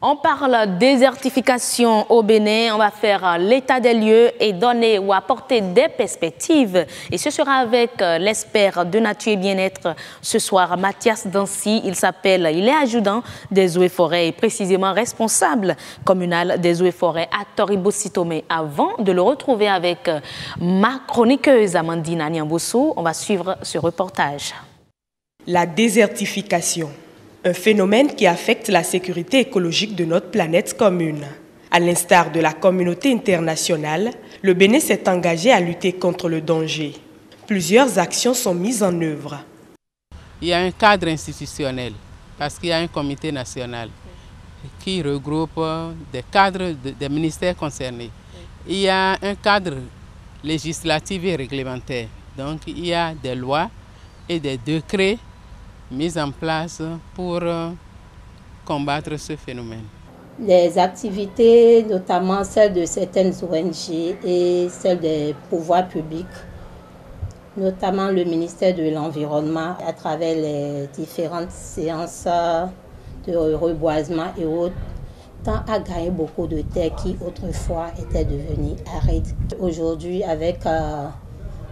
On parle désertification au Bénin, on va faire l'état des lieux et donner ou apporter des perspectives. Et ce sera avec l'expert de nature et bien-être ce soir, Mathias Dancy. Il est adjudant des eaux et forêts et précisément responsable communal des eaux et forêts à Toribo-Sito. Mais avant de le retrouver avec ma chroniqueuse Amandine Anyambosso, on va suivre ce reportage. La désertification. Un phénomène qui affecte la sécurité écologique de notre planète commune. À l'instar de la communauté internationale, le Bénin s'est engagé à lutter contre le danger. Plusieurs actions sont mises en œuvre. Il y a un cadre institutionnel, parce qu'il y a un comité national qui regroupe des cadres des ministères concernés. Il y a un cadre législatif et réglementaire. Donc il y a des lois et des décrets mis en place pour combattre ce phénomène. Les activités, notamment celles de certaines ONG et celles des pouvoirs publics, notamment le ministère de l'Environnement, à travers les différentes séances de reboisement et autres, tend à gagner beaucoup de terres qui autrefois étaient devenues arides. Aujourd'hui, avec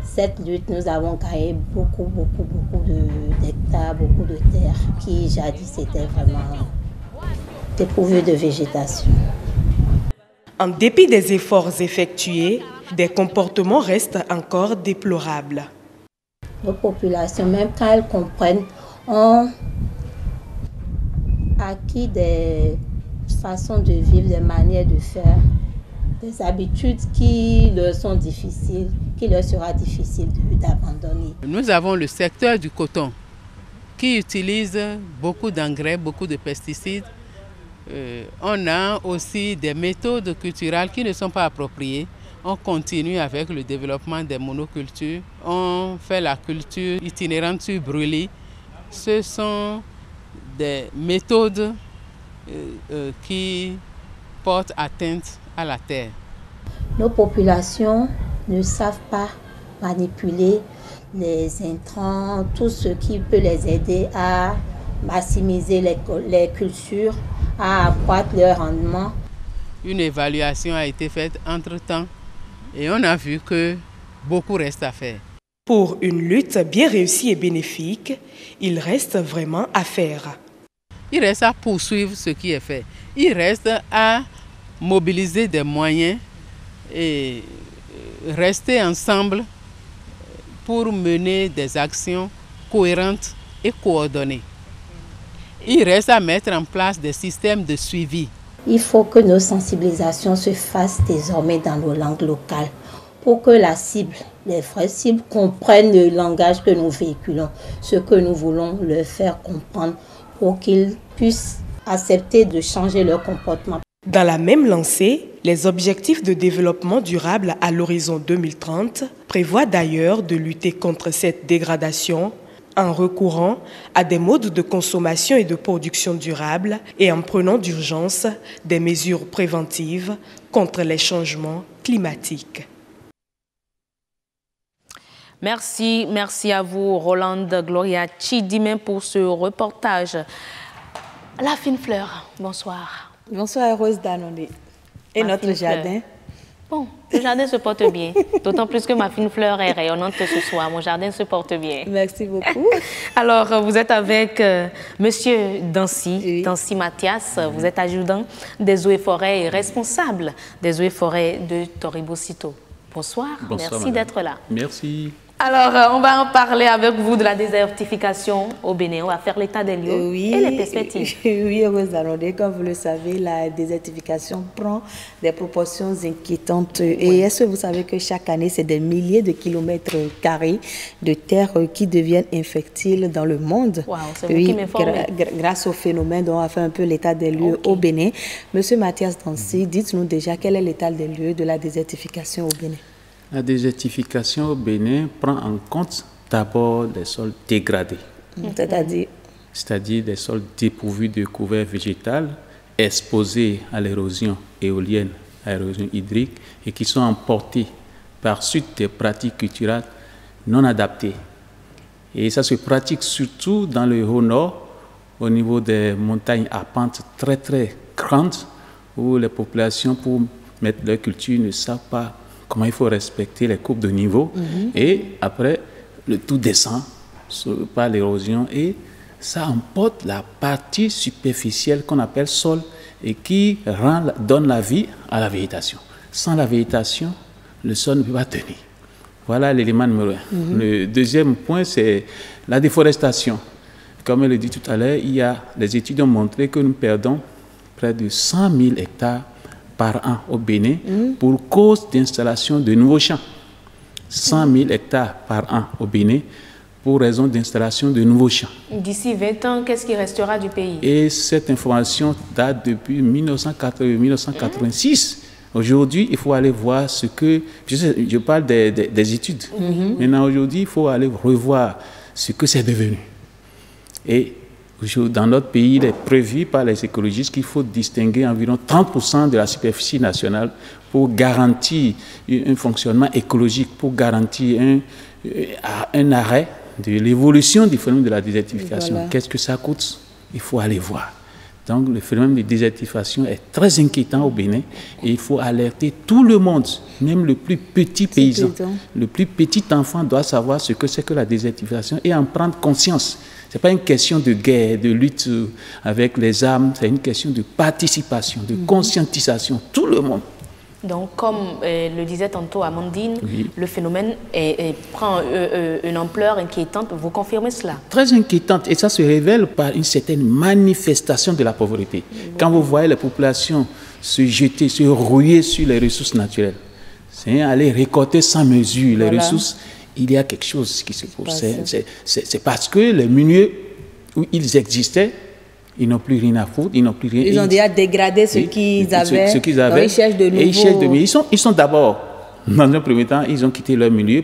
cette lutte, nous avons gagné beaucoup d'hectares, beaucoup de terres qui jadis étaient vraiment dépourvues de végétation. En dépit des efforts effectués, des comportements restent encore déplorables. Nos populations, même quand elles comprennent, ont acquis des façons de vivre, des manières de faire, des habitudes qui leur sont difficiles, qui leur sera difficile d'abandonner. Nous avons le secteur du coton qui utilise beaucoup d'engrais, beaucoup de pesticides. On a aussi des méthodes culturelles qui ne sont pas appropriées. On continue avec le développement des monocultures. On fait la culture itinérante sur brûlis. Ce sont des méthodes qui portent atteinte à la terre. Nos populations ne savent pas manipuler les intrants, tout ce qui peut les aider à maximiser les cultures, à accroître leur rendement. Une évaluation a été faite entre-temps et on a vu que beaucoup reste à faire. Pour une lutte bien réussie et bénéfique, il reste vraiment à faire. Il reste à poursuivre ce qui est fait. Il reste à mobiliser des moyens et rester ensemble pour mener des actions cohérentes et coordonnées. Il reste à mettre en place des systèmes de suivi. Il faut que nos sensibilisations se fassent désormais dans nos langues locales pour que la cible, les vraies cibles, comprennent le langage que nous véhiculons, ce que nous voulons leur faire comprendre pour qu'ils puissent accepter de changer leur comportement. Dans la même lancée, les objectifs de développement durable à l'horizon 2030 prévoient d'ailleurs de lutter contre cette dégradation en recourant à des modes de consommation et de production durables et en prenant d'urgence des mesures préventives contre les changements climatiques. Merci à vous, Rolande Gloria Chidimé, pour ce reportage. La fine fleur, bonsoir. Bonsoir, Rose Danone. Et notre jardin? Bon, le jardin se porte bien. D'autant plus que ma fine fleur est rayonnante ce soir. Mon jardin se porte bien. Merci beaucoup. Alors, vous êtes avec Monsieur Dancy, oui. Dancy Mathias. Vous êtes adjudant des eaux et forêts et responsable des eaux et forêts de Toribo-Sito. Bonsoir, merci d'être là. Merci. Alors, on va en parler avec vous de la désertification au Bénin. On va faire l'état des lieux et les perspectives. Oui, Rose Danone, comme vous le savez, la désertification prend des proportions inquiétantes. Et est-ce que vous savez que chaque année, c'est des milliers de kilomètres carrés de terre qui deviennent infertiles dans le monde? Wow, c'est vous qui m'informez. Grâce au phénomène dont on a fait un peu l'état des lieux au Bénin. Monsieur Mathias Dancy, dites-nous déjà quel est l'état des lieux de la désertification au Bénin? La désertification au Bénin prend en compte d'abord des sols dégradés. C'est-à-dire des sols dépourvus de couvert végétal, exposés à l'érosion éolienne, à l'érosion hydrique, et qui sont emportés par suite des pratiques culturelles non adaptées. Et ça se pratique surtout dans le haut nord, au niveau des montagnes à pente très très grande, où les populations, pour mettre leur culture, ne savent pas comment il faut respecter les courbes de niveau. Et après, le tout descend par l'érosion et ça emporte la partie superficielle qu'on appelle sol et qui donne la vie à la végétation. Sans la végétation, le sol ne peut pas tenir. Voilà l'élément numéro 1. Le deuxième point, c'est la déforestation. Comme elle le dit tout à l'heure, les études ont montré que nous perdons près de 100 000 hectares par an au Bénin pour cause d'installation de nouveaux champs. 100 000 hectares par an au Bénin pour raison d'installation de nouveaux champs. D'ici 20 ans, qu'est-ce qui restera du pays? Et cette information date depuis 1986. Aujourd'hui, il faut aller voir ce que... Je parle des études. Maintenant, aujourd'hui, il faut aller revoir ce que c'est devenu. Et dans notre pays, il est prévu par les écologistes qu'il faut distinguer environ 30% de la superficie nationale pour garantir un fonctionnement écologique, pour garantir un arrêt de l'évolution du phénomène de la désertification. Voilà. Qu'est-ce que ça coûte? Il faut aller voir. Donc, le phénomène de désertification est très inquiétant au Bénin et il faut alerter tout le monde, même le plus petit paysan. Le plus petit enfant doit savoir ce que c'est que la désertification et en prendre conscience. Ce n'est pas une question de guerre, de lutte avec les armes, c'est une question de participation, de conscientisation, tout le monde. Donc, comme le disait tantôt Amandine, le phénomène prend une ampleur inquiétante. Vous confirmez cela? Très inquiétante. Et ça se révèle par une certaine manifestation de la pauvreté. Quand vous voyez les populations se jeter, se rouiller sur les ressources naturelles, c'est aller récolter sans mesure les ressources, il y a quelque chose qui se pose. C'est parce que les milieux où ils existaient, ils n'ont plus rien à foutre, ils n'ont plus rien. Ils ont déjà dégradé ce qu'ils avaient. Donc ils cherchent de nouveau. Ils sont d'abord, dans un premier temps, ils ont quitté leur milieu.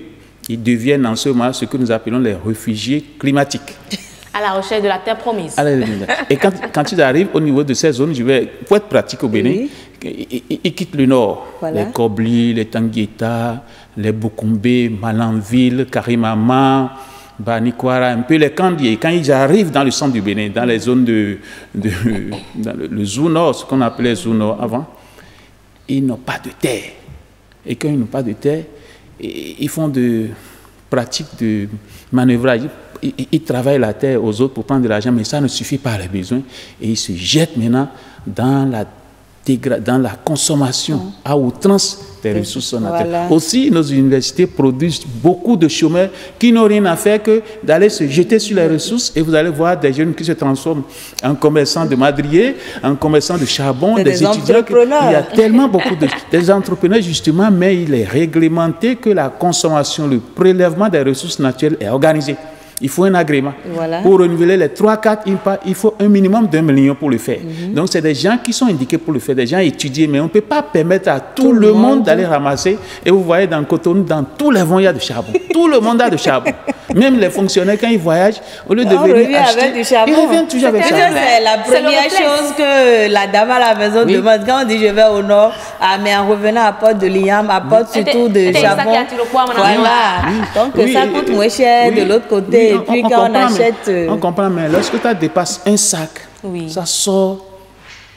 Ils deviennent en ce moment ce que nous appelons les réfugiés climatiques. À la recherche de la terre promise. Et quand ils arrivent au niveau de ces zones, pour être pratique au Bénin, ils quittent le nord. Les Kobli, les Tanguieta, les Boukoumbe, Malanville, Karimama, Banikwara, un peu les Kandié. Quand ils arrivent dans le centre du Bénin, dans les zones dans le Zou Nord, ce qu'on appelait Zou Nord avant, ils n'ont pas de terre. Et quand ils n'ont pas de terre, ils font de pratiques de manœuvrage. Ils travaillent la terre aux autres pour prendre de l'argent, mais ça ne suffit pas à leurs besoins. Et ils se jettent maintenant dans la consommation à outrance des ressources naturelles. Aussi, nos universités produisent beaucoup de chômeurs qui n'ont rien à faire que d'aller se jeter sur les ressources et vous allez voir des jeunes qui se transforment en commerçants de madriers, en commerçants de charbon, des étudiants. Il y a tellement beaucoup des entrepreneurs justement, mais il est réglementé que la consommation, le prélèvement des ressources naturelles est organisé. Il faut un agrément. Pour renouveler les 3-4 INPA, il faut un minimum d'1 million pour le faire. Donc, c'est des gens qui sont indiqués pour le faire, des gens étudiés, mais on ne peut pas permettre à tout le monde d'aller ramasser. Et vous voyez, dans Cotonou, dans tous les vents, il y a du charbon. Tout le monde a du charbon. Même les fonctionnaires, quand ils voyagent, au lieu de venir acheter, avec du charbon. Ils reviennent toujours avec du charbon. C'est la première chose que la dame à la maison demande. Quand on dit je vais au nord, mais en revenant à Porte de Liam, à Porte surtout de charbon. Voilà. Donc, ça coûte moins cher de l'autre côté. Et puis quand on achète... On comprend, mais lorsque tu dépasses un sac, ça sort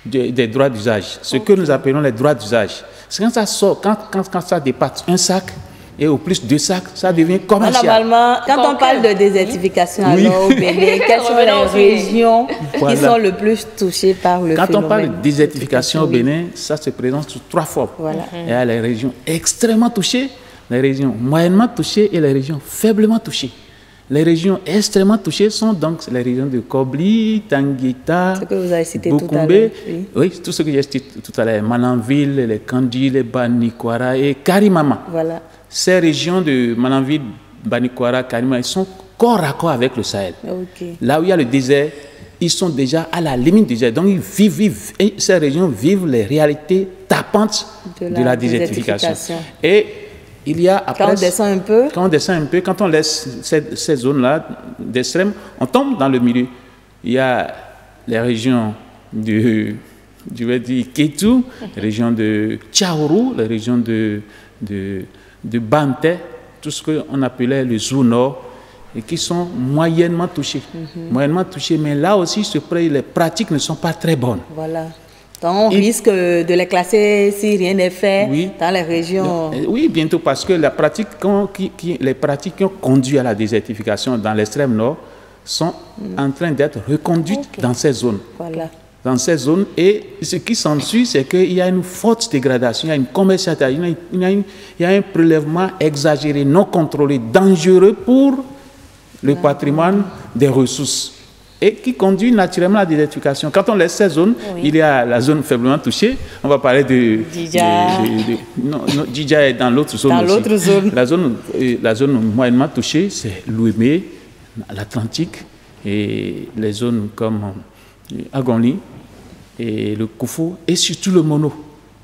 des droits d'usage. Ce que nous appelons les droits d'usage. C'est quand ça sort, quand ça dépasse un sac, et au plus 2 sacs, ça devient commercial. Normalement, quand on parle de désertification alors, au Bénin, quelles sont les régions qui sont le plus touchées par le phénomène? Quand on parle de désertification au Bénin, ça se présente sous 3 formes. Il y a les régions extrêmement touchées, les régions moyennement touchées et les régions faiblement touchées. Les régions extrêmement touchées sont donc les régions de Kobli, Tanguieta, Boukoumbe, tout ce que j'ai cité tout à l'heure, Malanville, les Kandi, les Banikwara et Karimama. Ces régions de Malanville, Banikwara, Karimama, ils sont corps à corps avec le Sahel. Là où il y a le désert, ils sont déjà à la limite du désert. Donc ils vivent, et ces régions vivent les réalités tapantes de la désertification. Et il y a après, quand on descend un peu, quand on laisse ces zones-là d'extrême, on tombe dans le milieu. Il y a les régions je vais dire Kétou, les régions de Tchaourou, les régions de Banté, tout ce qu'on appelait le zoo nord, et qui sont moyennement touchés. Moyennement touchés, mais là aussi, les pratiques ne sont pas très bonnes. Voilà. Donc, on risque de les classer si rien n'est fait dans les régions. Oui, bientôt, parce que les pratiques qui ont conduit à la désertification dans l'extrême nord sont en train d'être reconduites dans ces zones. Voilà. Dans ces zones, et ce qui s'ensuit, c'est qu'il y a une forte dégradation, il y a une commercialisation, il y a un prélèvement exagéré, non contrôlé, dangereux pour le patrimoine des ressources, et qui conduit naturellement à la désertification. Quand on laisse ces zones, il y a la zone faiblement touchée. On va parler de Djidja. Non, Djidja est dans l'autre zone. Dans l'autre zone. La zone moyennement touchée, c'est l'Ouémé, l'Atlantique, et les zones comme Agonli et le Koufou, et surtout le Mono.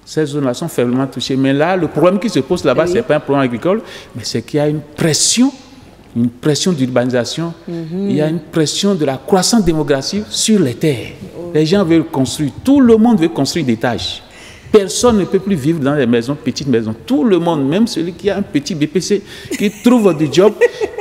Ces zones-là sont faiblement touchées. Mais là, le problème qui se pose là-bas, ce n'est pas un problème agricole, mais c'est qu'il y a une pression d'urbanisation, il y a une pression de la croissance démographique sur les terres. Les gens veulent construire, tout le monde veut construire des étages. Personne ne peut plus vivre dans des maisons, petites maisons. Tout le monde, même celui qui a un petit BPC, qui trouve du job,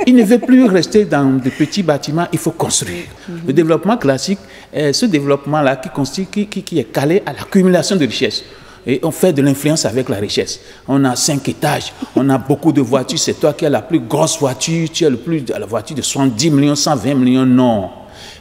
il ne veut plus rester dans de petits bâtiments, il faut construire. Le développement classique est ce développement-là qui est calé à l'accumulation de richesses. Et on fait de l'influence avec la richesse. On a 5 étages, on a beaucoup de voitures. C'est toi qui as la plus grosse voiture, tu as la voiture de 70 millions, 120 millions. Non.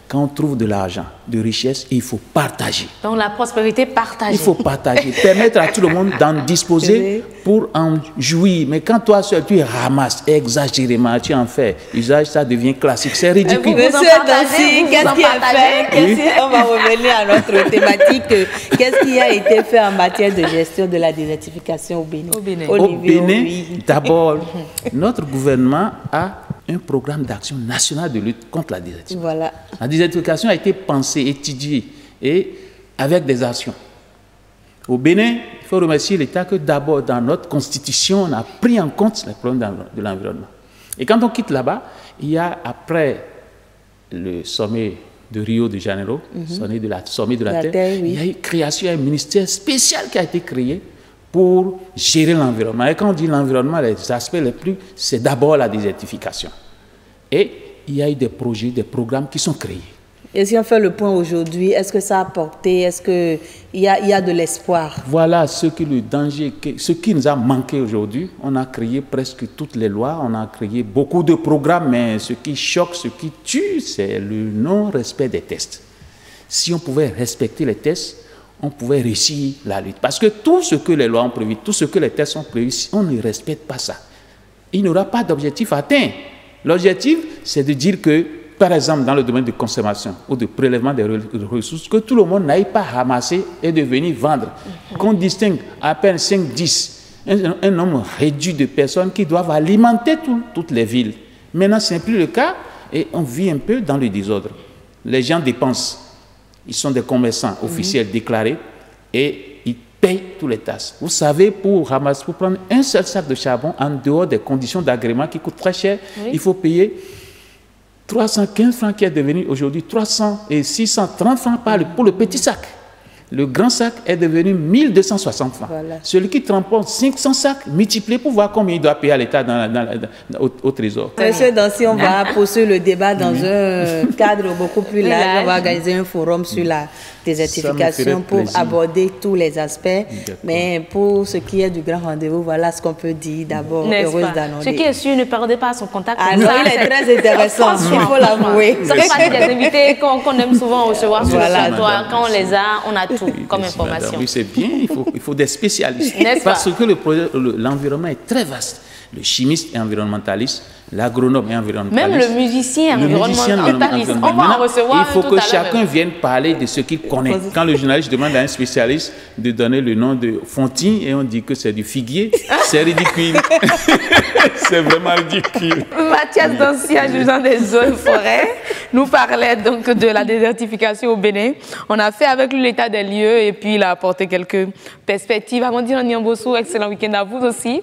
Quand on trouve de l'argent, de richesse, il faut partager. Donc la prospérité partagée. Il faut partager, permettre à tout le monde d'en disposer pour en jouir. Mais quand toi seul, tu ramasses exagérément, tu en fais usage, ça devient classique. C'est ridicule. Monsieur Dancy, qu'est-ce qui est fait? On va revenir à notre thématique. Qu'est-ce qui a été fait en matière de gestion de la désertification au Bénin? Au Bénin, d'abord, notre gouvernement a un programme d'action national de lutte contre la désertification. Voilà. La désertification a été pensée, étudiée, et avec des actions. Au Bénin, il faut remercier l'État que d'abord, dans notre constitution, on a pris en compte les problèmes de l'environnement. Et quand on quitte là-bas, il y a, après le sommet de Rio de Janeiro, sommet de la Terre, il y a eu création d'un ministère spécial qui a été créé pour gérer l'environnement. Et quand on dit l'environnement, les aspects les plus, c'est d'abord la désertification. Et il y a eu des projets, des programmes qui sont créés. Et si on fait le point aujourd'hui, est-ce que ça a porté, est-ce qu'il y a de l'espoir? Voilà ce qui nous a manqué aujourd'hui. On a créé presque toutes les lois, on a créé beaucoup de programmes, mais ce qui choque, ce qui tue, c'est le non-respect des tests. Si on pouvait respecter les tests, on pouvait réussir la lutte. Parce que tout ce que les lois ont prévu, tout ce que les tests ont prévu, si on ne respecte pas ça, il n'y aura pas d'objectif atteint. L'objectif, c'est de dire que, par exemple, dans le domaine de consommation ou de prélèvement des ressources, que tout le monde n'aille pas ramasser et de venir vendre. Qu'on distingue à peine 5-10, un nombre réduit de personnes qui doivent alimenter toutes les villes. Maintenant, ce n'est plus le cas et on vit un peu dans le désordre. Les gens dépensent. Ils sont des commerçants officiels déclarés et ils payent tous les tasses. Vous savez, pour prendre un seul sac de charbon, en dehors des conditions d'agrément qui coûtent très cher, il faut payer 315 francs qui est devenu aujourd'hui 300 et 630 francs pour le petit sac. Le grand sac est devenu 1260 francs. Voilà. Celui qui transporte 500 sacs, multiplié pour voir combien il doit payer à l'État au Trésor. Monsieur Dancy, on va poursuivre le débat dans un cadre beaucoup plus large. On va organiser un forum sur la désertification pour aborder tous les aspects. Mais pour ce qui est du grand rendez-vous, voilà ce qu'on peut dire d'abord. Heureuse d'annoncer. Ce qui est sûr, ne perdez pas son contact. Ah non, il est très intéressant, il faut l'avouer. Ça fait partie des invités qu'on aime souvent recevoir sur le territoire. Quand on les a, on a tout comme information. Oui, c'est bien, il faut des spécialistes. Parce que l'environnement est très vaste. Le chimiste est environnementaliste, l'agronome est environnementaliste. Même le musicien est environnementaliste. On va en recevoir. Il faut que chacun vienne parler de ce qu'il connaît. Quand le journaliste demande à un spécialiste de donner le nom de Fontin et on dit que c'est du figuier, c'est ridicule. C'est vraiment ridicule. Mathias Dancy, adjudant des eaux et forêts, nous parlait donc de la désertification au Bénin. On a fait avec lui l'état des lieux et puis il a apporté quelques perspectives. Amandine Niambossou, excellent week-end à vous aussi.